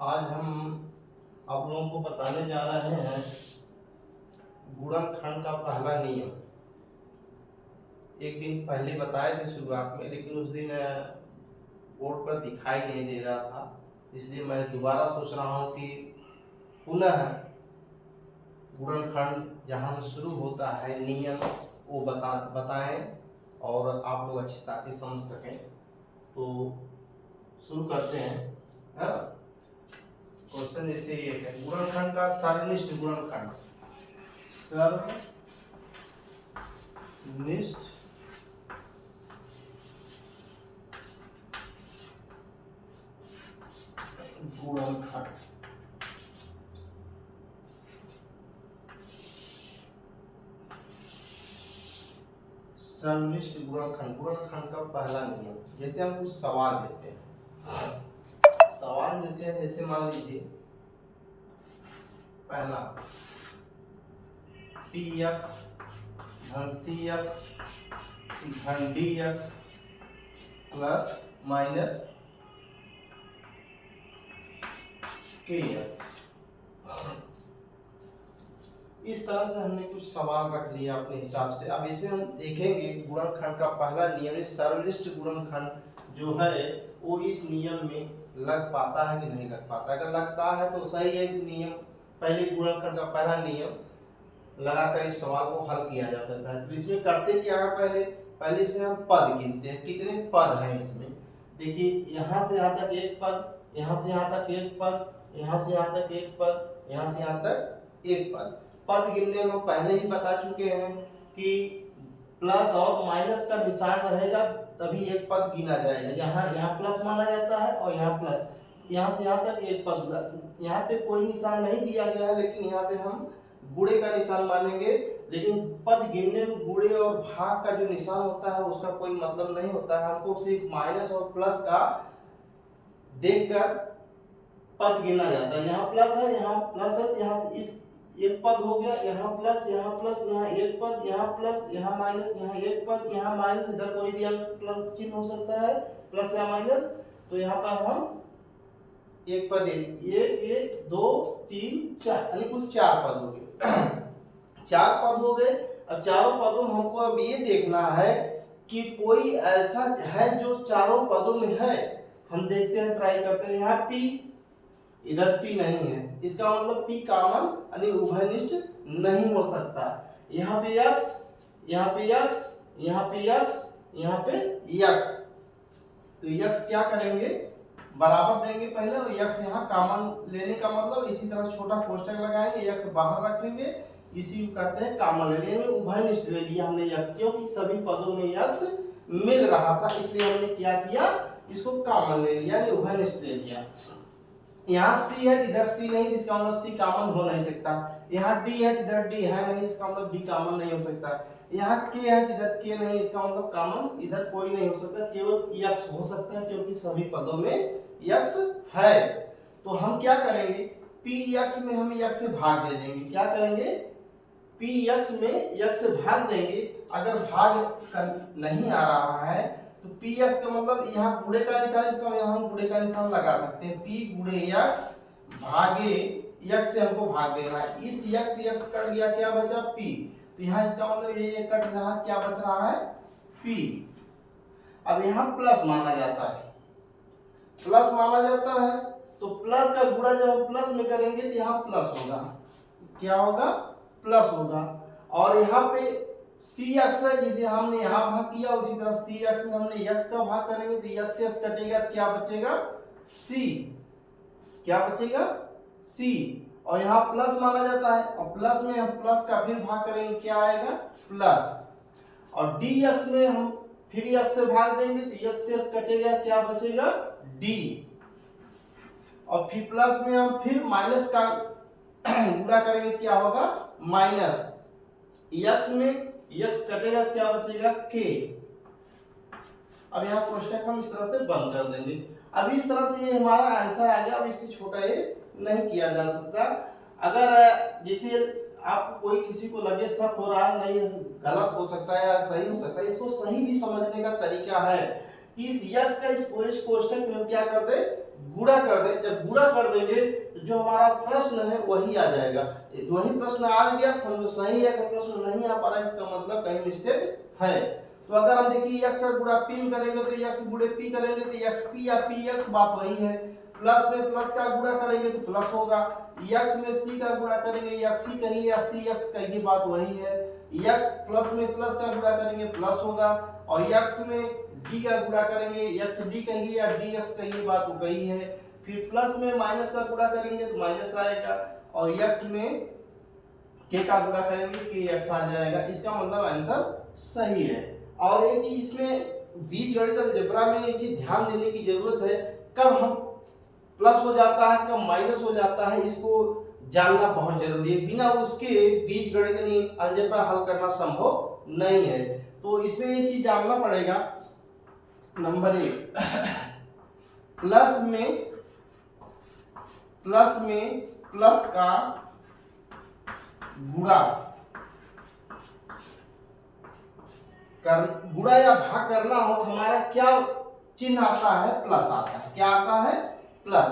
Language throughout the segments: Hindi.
आज हम आप लोगों को बताने जा रहे हैं गुणनखंड का पहला नियम। एक दिन पहले बताए थे शुरुआत में, लेकिन उस दिन बोर्ड पर दिखाई नहीं दे रहा था, इसलिए मैं दोबारा सोच रहा हूँ कि पुनः गुणनखंड जहाँ से शुरू होता है नियम वो बताएं और आप लोग अच्छी तरह से समझ सकें। तो शुरू करते हैं। क्वेश्चन जैसे ये है, गुणनखंड का सर्वनिष्ठ गुणनखंड। सर्वनिष्ठ गुणनखंड। सर्वनिष्ठ गुणनखंड, गुणनखंड का पहला नियम। जैसे हम कुछ सवाल लेते हैं, जैसे मान लीजिए पहला px धन cx धन dx प्लस माइनस kx। इस तरह से हमने कुछ सवाल रख लिया अपने हिसाब से। अब इसमें हम देखेंगे गुणनखंड का पहला नियम, सर्वनिष्ठ गुणनखंड जो है वो इस नियम में लग पाता है कि नहीं लग पाता। अगर लगता है तो सही है, नियम पहले गुणनखंड का पहला नियम लगाकर इस सवाल को हल किया जा सकता है। तो इसमें करते क्या है, पहले इसमें हम पद गिनते हैं, कितने पद हैं इसमें। देखिए यहाँ से यहाँ तक एक पद, यहाँ से यहाँ तक एक पद, यहाँ से यहाँ तक एक पद, यहाँ से यहाँ तक एक पद। पद गिनने में पहले ही बता चुके हैं कि प्लस और माइनस का निशान रहेगा तभी एक पद गिना जाएगा। यहाँ प्लस माना जाता है और यहाँ प्लस, यहाँ से यहाँ तक एक पद होगा। यहाँ पे कोई निशान नहीं दिया गया है, लेकिन यहाँ पे हम गुणे का निशान मानेंगे। लेकिन पद गिनने में गुणे और भाग का जो निशान होता है उसका कोई मतलब नहीं होता है। हमको सिर्फ माइनस और प्लस का देखकर पद गिना जाता है। यहाँ प्लस है, यहाँ प्लस है, यहाँ इस एक पद हो गया, यहाँ प्लस, यहाँ एक पद, यहाँ प्लस, यहाँ माइनस, यहाँ एक पद, यहाँ माइनस, इधर कोई भी अंक प्लस चिन्ह हो सकता है, प्लस या माइनस। तो यहाँ पर हम एक पद, एक दो तीन चार, यानी कुल चार पद हो गए। चार पद हो गए। अब चारों पदों में हमको अब ये देखना है कि कोई ऐसा है जो चारों पदों में है। हम देखते हैं, ट्राई करते हैं। यहाँ p, इधर p नहीं है, इसका मतलब p कॉमन यानी उभयनिष्ठ नहीं हो सकता। यहाँ पे x, यहाँ पे x, यहाँ पे x, यहाँ पे x। तो x क्या करेंगे, बराबर देंगे पहले, और x यहाँ कॉमन लेने का मतलब इसी तरह छोटा कोष्ठक लगाएंगे, x बाहर रखेंगे, इसी को कहते हैं कॉमन ले लेने। उभयनिष्ठ ले लिया हमने x, क्योंकि सभी पदों में x मिल रहा था, इसलिए हमने क्या किया, इसको कॉमन ले लिया, यानी उभयनिष्ठ ले लिया। यहाँ c है, इधर c नहीं, इसका मतलब c कॉमन हो नहीं सकता। यहाँ d है, इधर d है नहीं, इसका मतलब d कॉमन नहीं हो सकता। यहाँ k है, इधर k नहीं, इसका मतलब कॉमन इधर कोई नहीं हो सकता, केवल x हो सकता है, क्योंकि सभी पदों में x है। तो हम क्या करेंगे, px में हम x से भाग दे देंगे। क्या करेंगे, px में x से भाग देंगे। अगर भाग नहीं आ रहा है तो px का मतलब यहाँ गुणे का निशान, इसका यहाँ हम गुणे का निशान लगा सकते हैं। p गुणे x भागे x से हमको भाग देना है। इस x कट गया, क्या बचा p। तो यहाँ इसका मतलब ये कट रहा, क्या बच रहा है p। अब यहाँ प्लस माना जाता है, प्लस माना जाता है, तो प्लस का गुणा जब हम प्लस में करेंगे तो यहाँ प्लस होगा। क्या होगा, प्लस होगा। और यहाँ पे cx है, जिसे हमने यहाँ भाग किया, उसी तरह cx में हमने x का भाग करेंगे तो x कटेगा, क्या बचेगा c। क्या बचेगा c। और यहाँ प्लस माना जाता है, और प्लस में हम प्लस का फिर भाग करेंगे, क्या आएगा प्लस। और dx में हम फिर x से भाग देंगे तो x कटेगा, क्या बचेगा d। और फिर प्लस में हम फिर माइनस का गुणा करेंगे, क्या होगा माइनस। x में x कटेगा, क्या बचेगा k। अब यहाँ कोष्ठक हम इस तरह से बंद कर देंगे। अब इस तरह से ये हमारा आंसर आ गया। अब इससे छोटा ये नहीं किया जा सकता। अगर जैसे आपको कोई किसी को लगे शक हो रहा है, नहीं गलत हो सकता है या सही हो सकता है, इसको सही भी समझने का तरीका है इस यक्स का इस पूरे कोष्ठक में हम क्या कर दें, गुणा कर दें। जब गुणा कर देंगे तो जो हमारा प्रश्न है वही आ जाएगा। वही प्रश्न आ गया समझो सही है, अगर प्रश्न नहीं आ पा रहा है इसका मतलब कहीं मिस्टेक है। तो अगर हम देखिए यक्स का गुणा पी में करेंगे तो यक्स गुणे पी करेंगे तो यक्स पी या पी यक्स बात वही है। प्लस में प्लस का गुणा करेंगे तो प्लस होगा, यक्स में सी का गुणा करेंगे यक्स सी कहिए या सी यक्स कहिए बात वही है। यक्स प्लस में प्लस का गुणा करेंगे प्लस होगा, और यक्स में डी का गुणा करेंगे यक्स डी कहिए या डी यक्स कहिए बात वो कही है। फिर प्लस में माइनस का गुणा करेंगे तो माइनस आएगा, और यक्स में के का गुणा करेंगे के यक्स आ जाएगा। इसका मतलब आंसर सही है। और एक चीज इसमें बीजगणित अलजेब्रा में एक चीज ध्यान देने की जरूरत है, कब हम प्लस हो जाता है कब माइनस हो जाता है इसको जानना बहुत जरूरी है। बिना उसके बीजगणित अलजेब्रा हल करना संभव नहीं है। तो इसमें ये चीज जानना पड़ेगा। नंबर 1 प्लस में प्लस का गुणा या भाग करना हो तो हमारा क्या चिन्ह आता है, प्लस आता है। क्या आता है, प्लस।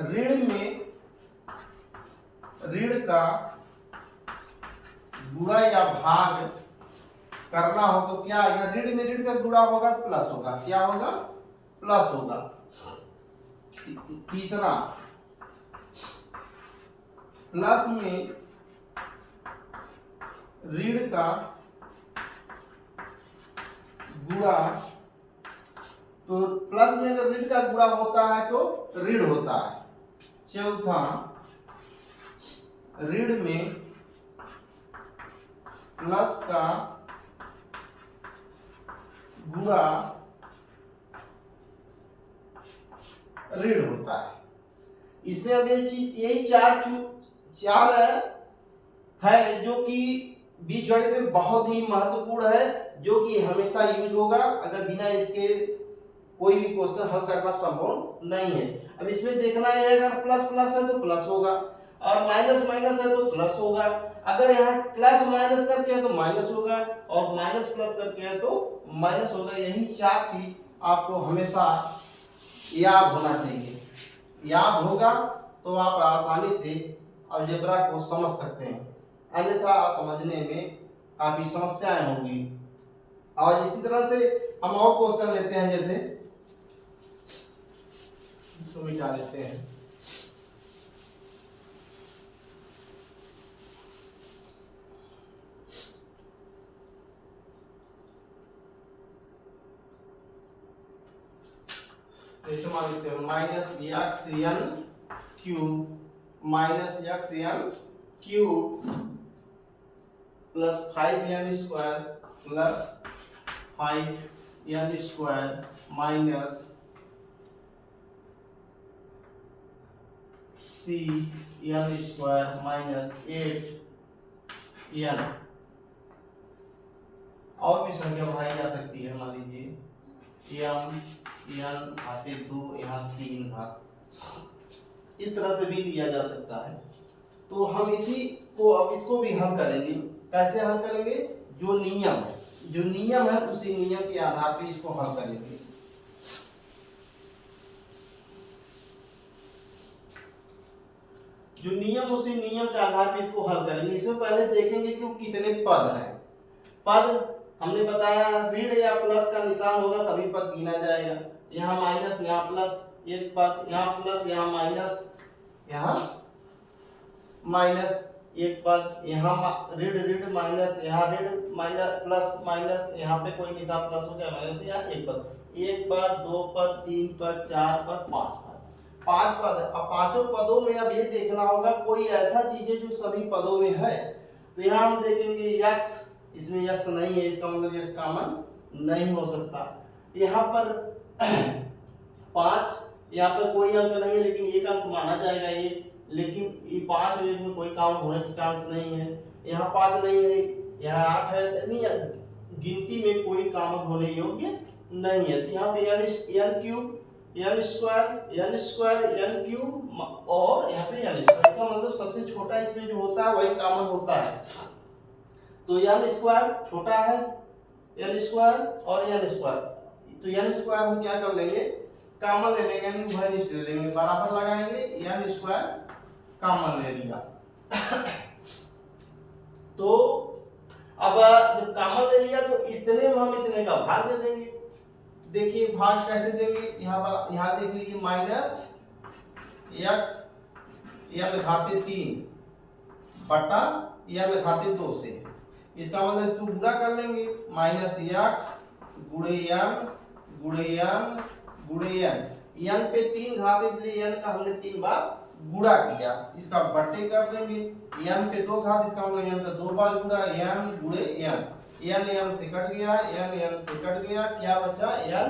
ऋण में ऋण का गुणा या भाग करना हो तो क्या आएगा, ऋण में ऋण का गुणा होगा तो प्लस होगा। क्या होगा, प्लस होगा। तीसरा प्लस में ऋण का गुणा, तो प्लस में अगर ऋण का गुणा होता है तो ऋण होता है। चौथा ऋण में प्लस का गुणा ऋण होता है। इसमें अब ये चीज यही चार है जो कि बीजगणित में बहुत ही महत्वपूर्ण है, जो कि हमेशा यूज होगा। अगर बिना इसके कोई भी क्वेश्चन हल करना संभव नहीं है। अब इसमें देखना है अगर प्लस प्लस है तो प्लस होगा, और माइनस माइनस है तो प्लस होगा। अगर यहाँ प्लस माइनस करके है तो माइनस होगा, और माइनस प्लस करके है तो माइनस होगा। यही 4 चीज आपको हमेशा याद होना चाहिए। याद होगा तो आप आसानी से अलजेब्रा को समझ सकते हैं, अन्यथा समझने में काफी समस्याएं होंगी। और इसी तरह से हम और क्वेश्चन लेते हैं, जैसे इसको मिटा लेते हैं। जैसे मान लेते हैं minus x n cube plus 5n square plus 5n square minus cn square minus 8n। और भी संख्या बढ़ाई जा सकती है। मान लीजिए n घाते 2 यहाँ 3 घात, इस तरह से भी लिया जा सकता है। तो हम इसी को अब इसको भी हल करेंगे। कैसे हल करेंगे, जो नियम है उसी नियम के आधार पे इसको हल करेंगे। जो नियम उसी नियम के आधार पे इसको हल करेंगे। इसमें पहले देखेंगे कि कितने पद हैं। पद हमने बताया ऋण या प्लस का निशान होगा तभी पद गिना जाएगा। यहाँ माइनस, यहाँ प्लस, एक पद, यहाँ प्लस, यहाँ माइनस, यहाँ माइनस, एक पद, यहाँ ऋण माइनस, यहाँ ऋण माइनस प्लस माइनस, यहाँ पे कोई निशान प्लस हो जाए माइनस, यहाँ एक पद, 2 पद, 3 पद, 4 पद, 5 पद। अब पांचों पदों में अब ये देखना होगा कोई ऐसा चीज है जो सभी पदों में है। तो यहाँ हम देखेंगे यक्स, इसमें यक्स नहीं है, इसका मतलब यक्स कॉमन नहीं हो सकता। यहाँ पर 5, यहाँ पर कोई अंक नहीं है लेकिन एक अंक माना जाएगा ये, लेकिन ये 5 और 1 में कोई काउंट होने का चांस नहीं है। यहाँ 5 नहीं है, यहाँ 8 है, नहीं गिनती में कोई काउंट होने योग्य नहीं है। तो यहाँ पे n cube, n square, n cube और यहाँ पे n स्क्वायर का मतलब सबसे छोटा इसमें जो होता है वही कॉमन होता है। तो n स्क्वायर छोटा है n स्क्वायर और n स्क्वायर, तो एन स्क्वायर हम क्या कर लेंगे, कॉमन ले लेंगे, यानी उभय निष्ठ ले लेंगे, बराबर लगाएंगे, एन स्क्वायर कॉमन ले लिया। तो अब जब कॉमन ले लिया तो इतने में हम इतने का भाग दे देंगे। देखिए भाग कैसे देंगे, यहाँ देख लीजिए, माइनस एक्स एन घाते 3 बटा एन घाते 2 से, इसका मतलब इसको गुणा कर लेंगे, माइनस एक्स गुणे एन गुणे एन गुणे एन, एन पे 3 घात इसलिए एन का हमने 3 बार गुणा किया, इसका बट्टे कर देंगे, एन पे 2 घात इसका मतलब एन का 2 बार गुणा, एन गुणे एन, एन से कट गया, एन से कट गया, क्या बचा, एन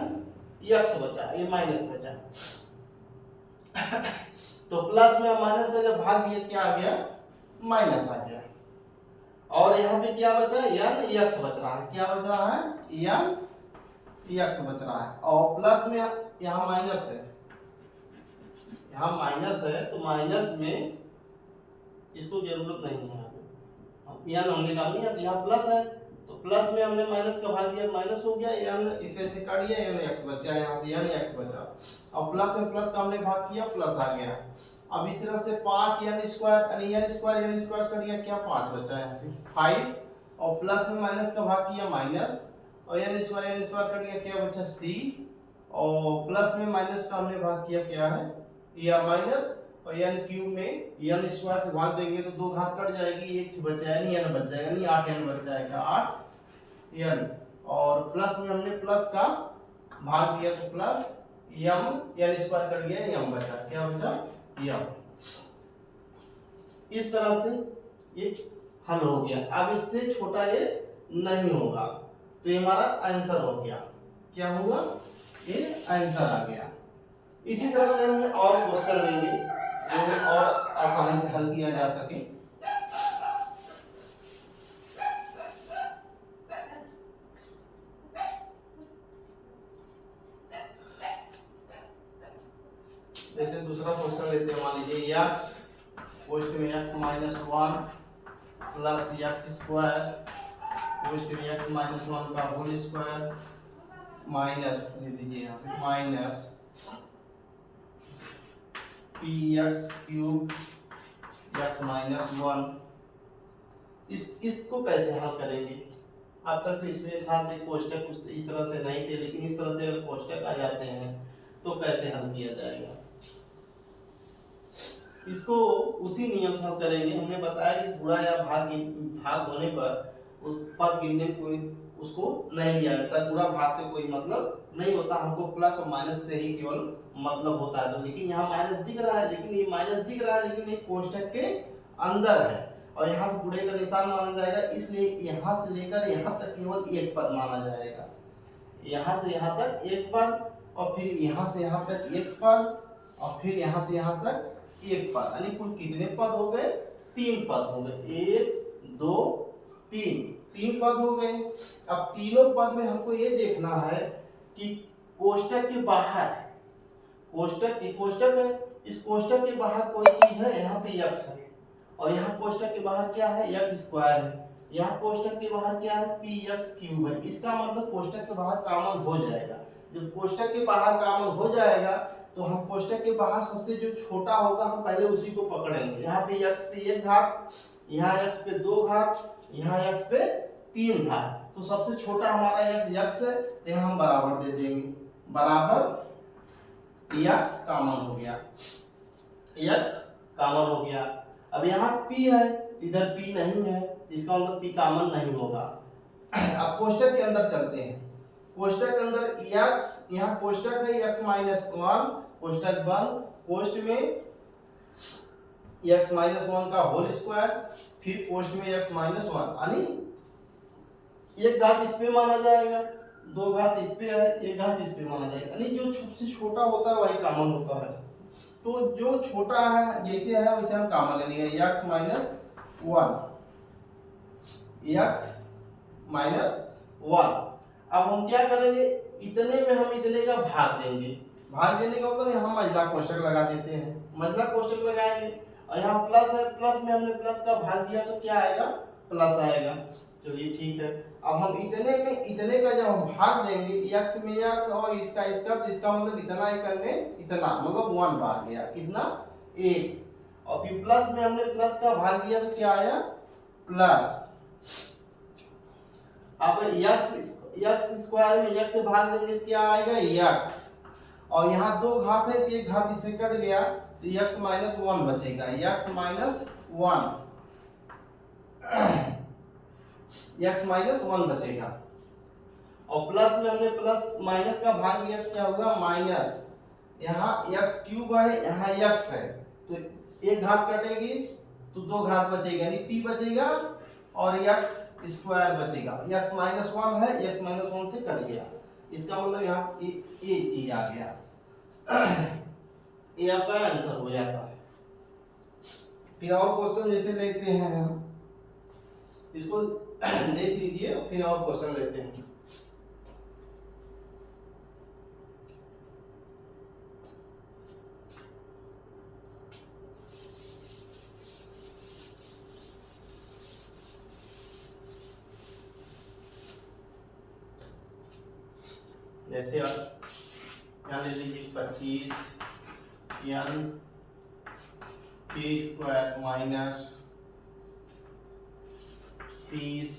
एक्स बचा, ये माइनस बचा। तो प्लस में माइनस में जब भाग दिए क्या आ गया, माइनस आ गया, और यहाँ पे क्या बचा, एन एक्स बच रहा है, क्या बच रहा है, एन एक्स बच रहा है, और प्लस में यहाँ माइनस है, यहाँ माइनस है, तो माइनस में इसको जरूरत नहीं है, एन हमने निकालनी है, तो यहाँ प्लस है, तो प्लस में हमने माइनस का भाग दिया, माइनस हो गया, एन इसे से काट दिया, एन एक्स बचा, यहाँ से एन एक्स बचा, और प्लस में प्लस का हमने भाग किया, प्लस आ गया। अब इस तरह से 5 एन स्क्वायर कट गया, क्या 5 बचा है 5, और प्लस में माइनस का भाग किया माइनस, और एन स्क्वायर कट गया, क्या बचा सी, और प्लस में माइनस का हमने भाग किया, क्या है या माइनस, और एन क्यूब में एन स्क्वायर से भाग देंगे तो 2 घात कट जाएगी, 1 बचा यानी एन बच जाएगा, यानी 8 एन बच जाएगा, 8 एन, और प्लस में हमने प्लस का भाग दिया तो plus m, n square cut गया, एम बचा, क्या बचा एम। इस तरह से ये हल हो गया। अब इससे छोटा ये नहीं होगा, तो ये हमारा आंसर हो गया, क्या होगा, ये आंसर आ गया। इसी तरह से हम और क्वेश्चन लेंगे जो और आसानी से हल किया जा सके। जैसे दूसरा क्वेश्चन लेते हैं, मान लीजिए x पोस्ट में x minus 1 plus x square post में x माइनस 1 का होल स्क्वायर माइनस ले लीजिए यहाँ पे minus P x cube x minus 1। इसको कैसे हल करेंगे, अब तक तो इसमें था कोष्टक कुछ इस तरह से नहीं थे, लेकिन इस तरह से अगर कोष्टक आ जाते हैं तो कैसे हल किया जाएगा। इसको उसी नियम से हल करेंगे। हमने बताया कि गुणा या भाग होने पर उस पद गिनने कोई उसको नहीं लिया जाता, गुणा भाग से कोई मतलब नहीं होता, हमको प्लस और माइनस से ही केवल मतलब होता है। तो लेकिन यहाँ माइनस दिख रहा है, लेकिन ये माइनस दिख रहा है लेकिन एक कोष्टक के अंदर है, और यहाँ पर गुणे का निशान माना जाएगा, इसलिए यहाँ से लेकर यहाँ तक केवल एक पद माना जाएगा। यहाँ से यहाँ तक एक पद, और फिर यहाँ से यहाँ तक एक पद, और फिर यहाँ से यहाँ तक एक पद, यानी कुल कितने पद हो गए, 3 पद हो गए, 1 2 3 पद हो गए। अब तीनों पद में हमको ये देखना है कि कोष्टक के बाहर, कोष्टक है, इस कोष्टक के बाहर कोई चीज है, यहाँ पे x है, और यहाँ कोष्टक के बाहर क्या है, x स्क्वायर है, यहाँ कोष्टक के बाहर क्या है, पी एक्स क्यूब है। इसका मतलब कोष्टक के बाहर कॉमन हो जाएगा। जब कोष्टक के बाहर कॉमन हो जाएगा तो हम कोष्टक के बाहर सबसे जो छोटा होगा हम पहले उसी को पकड़ेंगे। यहाँ पे x पे 1 घात, यहाँ x पे 2 घात, यहाँ x पे 3 घात, तो सबसे छोटा हमारा x है, तो यहाँ हम बराबर दे देंगे, बराबर x कॉमन हो गया, x कॉमन हो गया। अब यहाँ p है, इधर p नहीं है, इसका मतलब p कॉमन नहीं होगा। अब कोष्टक के अंदर चलते हैं, कोष्टक के अंदर x, यहाँ कोष्टक है x माइनस 1, कोष्टक बंद, कोष्ट में x माइनस 1 का होल स्क्वायर, फिर कोष्ट में x माइनस 1, यानी 1 घात इस पे माना जाएगा, 2 घात इस पे है, 1 घात इस पे माना जाएगा, यानी जो सबसे छोटा होता है वही कॉमन होता है। तो जो छोटा है जैसे है वैसे हम कॉमन ले लेंगे, x माइनस 1। अब हम क्या करेंगे, इतने में हम इतने का भाग देंगे, भाग देने का मतलब यहाँ मझला कोष्टक लगा देते हैं, मझला कोष्टक लगाएंगे, और यहाँ प्लस है, प्लस में हमने प्लस का भाग दिया तो क्या आएगा, प्लस आएगा। चलिए ठीक है। अब हम इतने में इतने का जब हम भाग देंगे x में x और इसका इसका, तो इसका मतलब इतना ही करने इतना, मतलब 1 बार गया, कितना 1। और फिर प्लस में हमने प्लस का भाग दिया तो क्या आया प्लस। अब x स्क्वायर में x से भाग देंगे तो क्या आएगा x, और यहाँ दो घात है तो एक घात इससे कट गया तो x माइनस 1 बचेगा, x माइनस 1 बचेगा। और प्लस में हमने प्लस माइनस का भाग दिया तो क्या होगा माइनस, यहाँ x क्यूब है यहाँ x है तो एक घात कटेगी तो दो घात बचेगा, यानी p बचेगा और x स्क्वायर बचेगा। x माइनस 1 है, x माइनस 1 से कट गया, इसका मतलब यहाँ ये चीज आ गया। ये आपका आंसर हो जाता है। फिर और क्वेश्चन जैसे लेते हैं हम, इसको देख लीजिए, फिर और क्वेश्चन लेते हैं। जैसे आप यहाँ ले लीजिए 25 n k square minus 30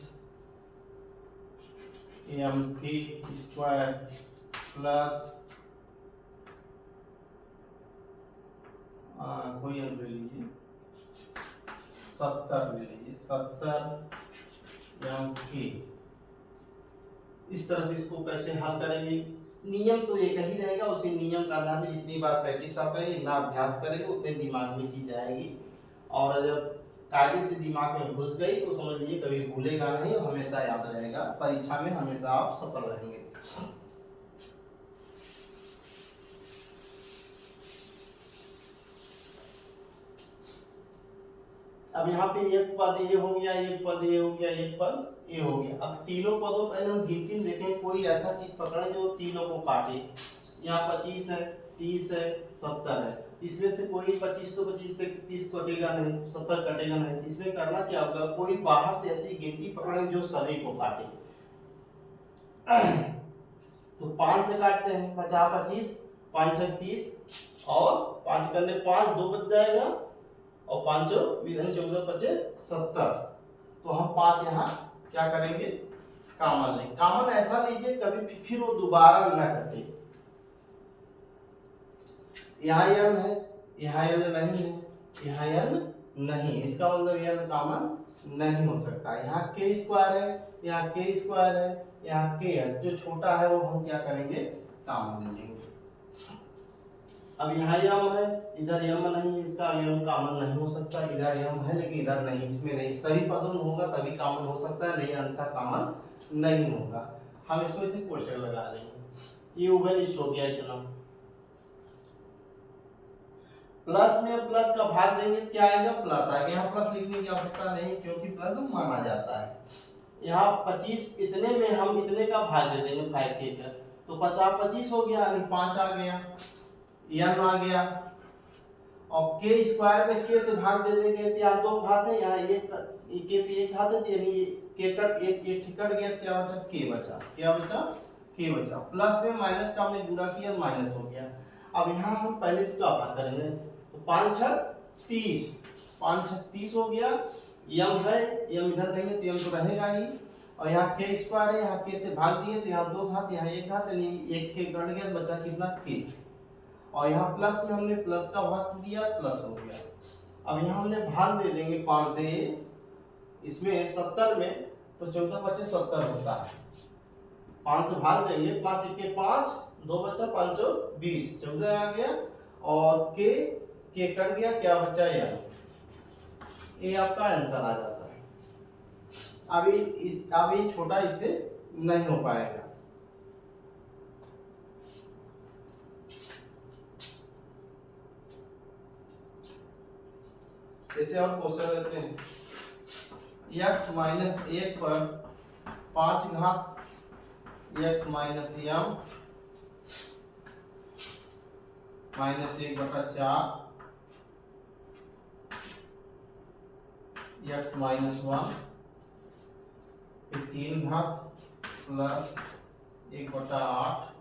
m k square plus कोई अंक ले लीजिए 70 ले लीजिए 70 m k। इस तरह से इसको कैसे हल करेंगे, नियम तो एक ही रहेगा, उसी नियम का आधार पर जितनी बार प्रैक्टिस आप करेंगे, जितना अभ्यास करेंगे उतने दिमाग में चीज जाएगी, और जब कायदे से दिमाग में घुस गई तो समझ लीजिए कभी भूलेगा नहीं और हमेशा याद रहेगा, परीक्षा में हमेशा आप सफल रहेंगे। अब यहाँ पे एक पद ये हो गया, एक पद ये हो गया, एक पद ये हो गया। अब तीनों पदों पहले हम गिनती में देखें, कोई ऐसा चीज पकड़े जो तीनों को काटे। यहाँ 25 है, 30 है, 70 है, इसमें से कोई 25 तो 25 से 30 कटेगा नहीं, 70 कटेगा नहीं। इसमें करना क्या होगा, कोई बाहर से ऐसी गिनती पकड़े जो सभी को काटे। तो 5 से काटते हैं, 50 25 5 6 30 और 5 करने 5 2 बच जाएगा और 5 14 बचे 70। तो हम 5 यहाँ क्या करेंगे कॉमन लेंगे। कॉमन ऐसा लीजिए कभी फिर वो दोबारा ना कटे। यहाँ n है, यहाँ n नहीं है, यहाँ n नहीं, इसका मतलब n कॉमन नहीं हो सकता। यहाँ k स्क्वायर है, यहाँ k स्क्वायर है, यहाँ k है, जो छोटा है वो हम क्या करेंगे कॉमन ले लेंगे। अब यहाँ m है, इधर m नहीं है, इसका m कॉमन नहीं हो सकता। इधर m है लेकिन इधर नहीं, इसमें नहीं, सभी पदों में होगा तभी कॉमन हो सकता है, नहीं अन्यथा कॉमन नहीं होगा। हम इसको इसे क्वेश्चन लगा देंगे। ये ओवरलिस्ट हो गया इतना। प्लस में प्लस का भाग देंगे क्या आएगा प्लस आएगा। यहाँ प्लस लिखने की आवश्यकता नहीं क्योंकि प्लस माना जाता है। यहाँ 25 इतने में हम इतने का भाग दे देंगे 5k का, तो 50 25 हो गया, यानी 5 आ गया, n आ गया। और k स्क्वायर में k से भाग दे देंगे तो यहाँ दो घात है, यहाँ एक k पे एक घात है, यानी k कट एक कट गया, क्या बचा k बचा, क्या बचा k बचा। प्लस में माइनस का हमने गुणा किया, माइनस हो गया। अब यहाँ हम पहले इसका भाग करेंगे, तो 5 6 30, 5 6 30 हो गया। m है, m इधर नहीं है तो m तो रहेगा ही, और यहाँ k स्क्वायर है, यहाँ k से भाग दिए तो यहाँ दो घात, यहाँ एक घात, यानी एक k कट गया, बचा कितना k। और यहाँ प्लस में हमने प्लस का भाग दिया, प्लस हो गया। अब यहाँ हमने भाग दे देंगे 5 से, इसमें 70 में, तो 14 बचे 70 होता है। 5 से भाग देंगे, 5 1 5 2 बचा, 5 20, 14 आ गया, और k कट गया, क्या बचा यार, ये आपका आंसर आ जाता है। अब ये छोटा इससे नहीं हो पाएगा। ऐसे और क्वेश्चन लेते हैं। x माइनस 1 पर 5 घात x minus m minus 1/4 x minus 1 फिर 3 घात प्लस 1/8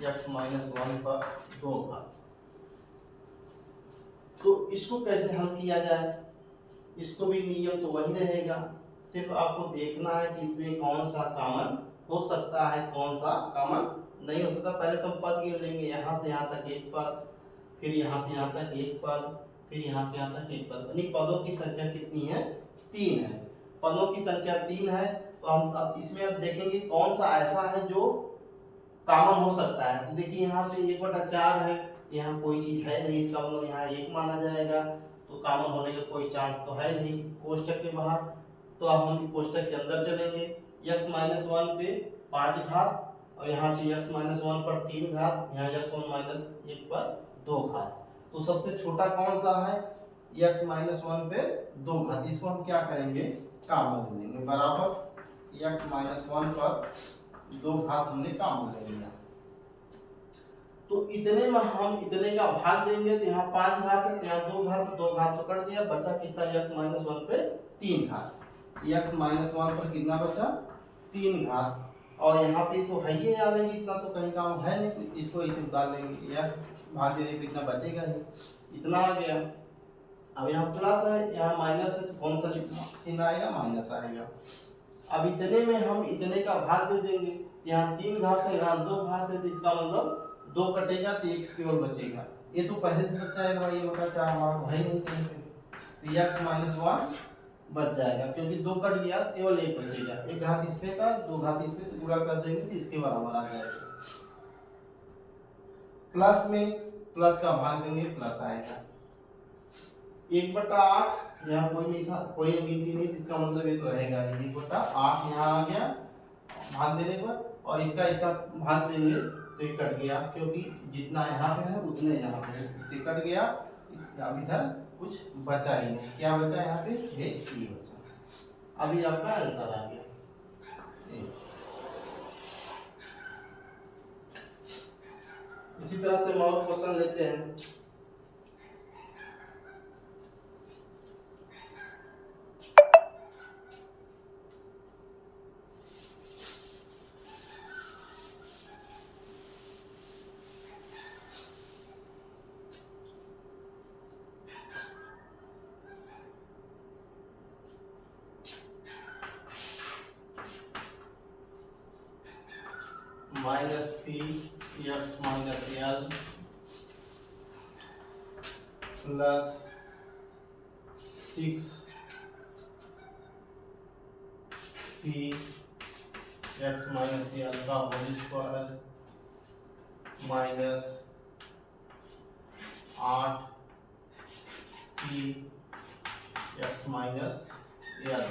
x माइनस 1 पर 2 घात। तो इसको कैसे हल किया जाए, इसको भी नियम तो वही रहेगा, सिर्फ आपको देखना है कि इसमें कौन सा कॉमन हो सकता है, कौन सा कॉमन नहीं हो सकता। पहले तो हम पद गिन लेंगे, यहाँ से यहाँ तक एक पद, फिर यहाँ से यहाँ तक एक पद, फिर यहाँ से यहाँ तक एक पद, यानी पदों की संख्या कितनी है, 3 है। पदों की संख्या 3 है, तो हम अब इसमें अब देखेंगे कौन सा ऐसा है जो कॉमन हो सकता है। तो देखिए यहाँ पे 1/4 है, यहाँ कोई चीज है नहीं, इसका मतलब यहाँ 1 माना जाएगा, तो कॉमन होने का कोई चांस तो है नहीं कोष्टक के बाहर। तो अब हम कोष्टक के अंदर चलेंगे, x माइनस 1 पे 5 घात और यहाँ पे x माइनस 1 पर 3 घात, यहाँ x माइनस 1 पर 2 घात। तो सबसे छोटा कौन सा है, x माइनस 1 पे 2 घात, इसको हम क्या करेंगे, कॉमन ले लेंगे, बराबर x माइनस 1 पर 2 घात हमने कॉमन ले लिया। तो इतने में हम इतने का भाग देंगे, तो यहाँ 5 घात है, यहाँ 2 घात, 2 घात तो कट गया, बचा कितना, x माइनस 1 पे 3 घात। x माइनस 1 पर कितना बचा, 3 घात, और यहाँ पे तो है ही ऑलरेडी, इतना तो कहीं काम है नहीं, इसको इसे उतार लेंगे, या भाग देने पे इतना बचेगा ही, इतना आ गया। अब यहाँ प्लस है, यहाँ माइनस है, तो कौन सा चिन्ह आएगा, माइनस आएगा। अब इतने में हम इतने का भाग दे देंगे, यहाँ 3 घात है, यहाँ 2 घात है, तो इसका मतलब 2 कटेगा तो 1 केवल बचेगा, ये तो पहले से बच जाएगा भाई, 1/4 हमारा है नहीं कहीं पे, तो x माइनस 1 बच जाएगा, क्योंकि 2 कट गया केवल 1 बचेगा, 1 घात इस पे का 2 घात इस पे, तो गुणा कर देंगे तो इसके बराबर आ जाएगा। प्लस में प्लस का भाग देंगे, प्लस आएगा 1/8, यहाँ कोई नहीं था, कोई गिनती नहीं, इसका मतलब ये तो रहेगा 1/8 यहाँ आ गया भाग देने पर, और इसका इसका भाग देंगे तो ये कट गया, क्योंकि जितना यहाँ पे है उतने यहाँ पे है, तो कट गया। अब इधर कुछ बचा ही नहीं, क्या बचा यहाँ पे, ये ई बचा। अभी आपका आंसर आ गया। इसी तरह से हम और क्वेश्चन लेते हैं। Minus P X minus L plus 6 P X minus L का whole square minus 8 P X minus L.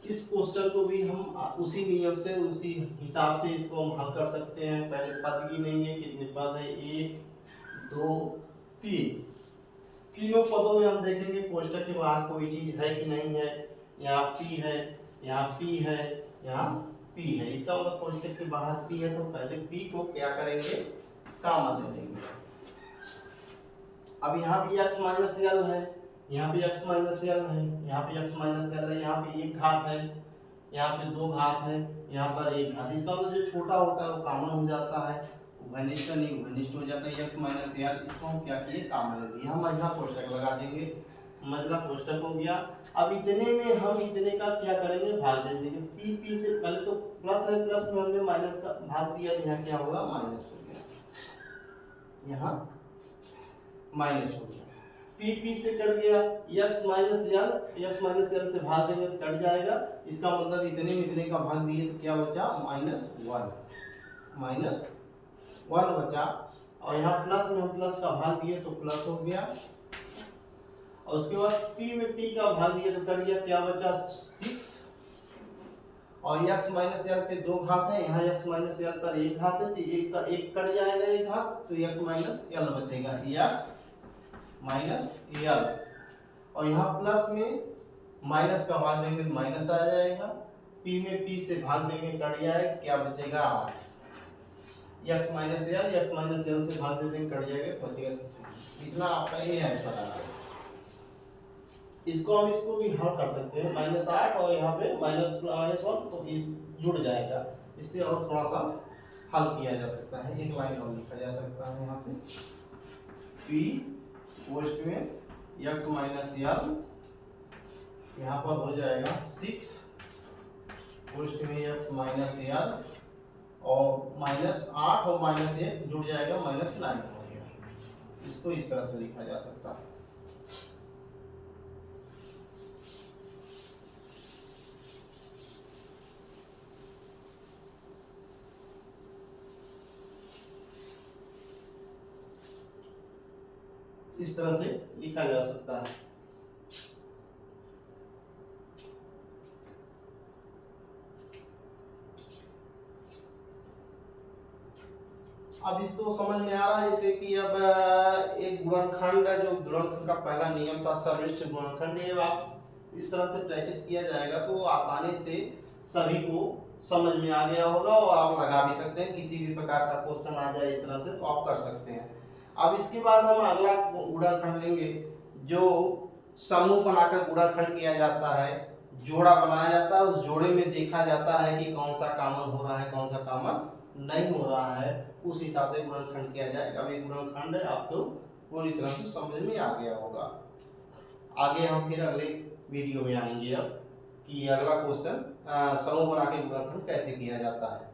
इस पोस्टर को भी हम उसी नियम से, उसी हिसाब से इसको हम हल कर सकते हैं। पहले पद गिनेंगे, कितने पद है, 1 2 3, तीनों पदों में हम देखेंगे कोष्टक के बाहर कोई चीज है कि नहीं है, यहाँ पी है, यहाँ पी है, यहाँ पी है, इसका मतलब कोष्टक के बाहर पी है, तो पहले पी को क्या करेंगे, कॉमन ले लेंगे। अब यहाँ भी x माइनस एल है, यहाँ भी x माइनस एल है, यहाँ पे x माइनस एल है, यहाँ पे 1 घात है, यहाँ पे 2 घात है, यहाँ पर 1 घात, इसका मतलब जो छोटा होता है वो कॉमन हो जाता है, घनिष्ठ नहीं घनिष्ठ हो जाता है, x माइनस एल, इसको हम क्या किए, कॉमन ले लिए, हम महिला कोष्टक लगा देंगे, महिला कोष्टक हो गया। अब इतने में हम इतने का क्या करेंगे, भाग दे देंगे, पी पी से पहले तो प्लस है, प्लस में हमने माइनस का भाग दिया, तो यहाँ क्या होगा, माइनस हो गया, यहाँ माइनस हो गया, पी पी से कट गया, x माइनस एल से भाग देंगे तो कट जाएगा, इसका मतलब इतने में इतने का भाग दिए तो क्या बचा, माइनस वन बचा, और यहाँ प्लस में हम प्लस का भाग दिए तो प्लस हो गया, और उसके बाद p में p का भाग दिए तो कट गया, क्या बचा 6, और x माइनस एल पे 2 घात है, यहाँ x माइनस एल पर 1 घात है, तो एक का एक कट जाएगा, 1 घात, तो x माइनस एल बचेगा, x माइनस एल, और यहाँ प्लस में माइनस का भाग देंगे तो माइनस आ जाएगा, p में p से भाग देंगे कट जाएगा, क्या बचेगा 8, x माइनस एल से भाग दे देंगे कट जाएगा, बचेगा, इतना आपका ये आंसर आ रहा है। इसको हम इसको भी हल कर सकते हैं, -8 और यहाँ पे -1, तो ये जुड़ जाएगा। इससे और थोड़ा सा हल किया जा सकता है, एक लाइन और लिखा जा सकता है यहाँ पे, p पोस्ट में x माइनस l, यहाँ पर हो जाएगा 6 पोस्ट में x माइनस l, और -8 और -1 जुड़ जाएगा, -9 हो गया। इसको इस तरह से लिखा जा सकता है। इस तरह से लिखा जा सकता है। अब इसको समझ में आ रहा है, जैसे कि अब एक गुणनखंड है, जो गुणनखंड का पहला नियम था सर्वनिष्ठ गुणनखंड, ये आप इस तरह से प्रैक्टिस किया जाएगा तो आसानी से सभी को समझ में आ गया होगा, और आप लगा भी सकते हैं। किसी भी प्रकार का क्वेश्चन आ जाए इस तरह से तो आप कर सकते हैं। अब इसके बाद हम अगला गुणनखंड लेंगे, जो समूह बनाकर गुणनखंड किया जाता है, जोड़ा बनाया जाता है, उस जोड़े में देखा जाता है कि कौन सा कॉमन हो रहा है, कौन सा कॉमन नहीं हो रहा है, उस हिसाब से गुणनखंड किया जाएगा। अब ये गुणनखंड है, आपको पूरी तरह से समझ में आ गया होगा। आगे हम फिर अगले वीडियो में आएंगे अब कि अगला क्वेश्चन समूह बना के गुणनखंड कैसे किया जाता है।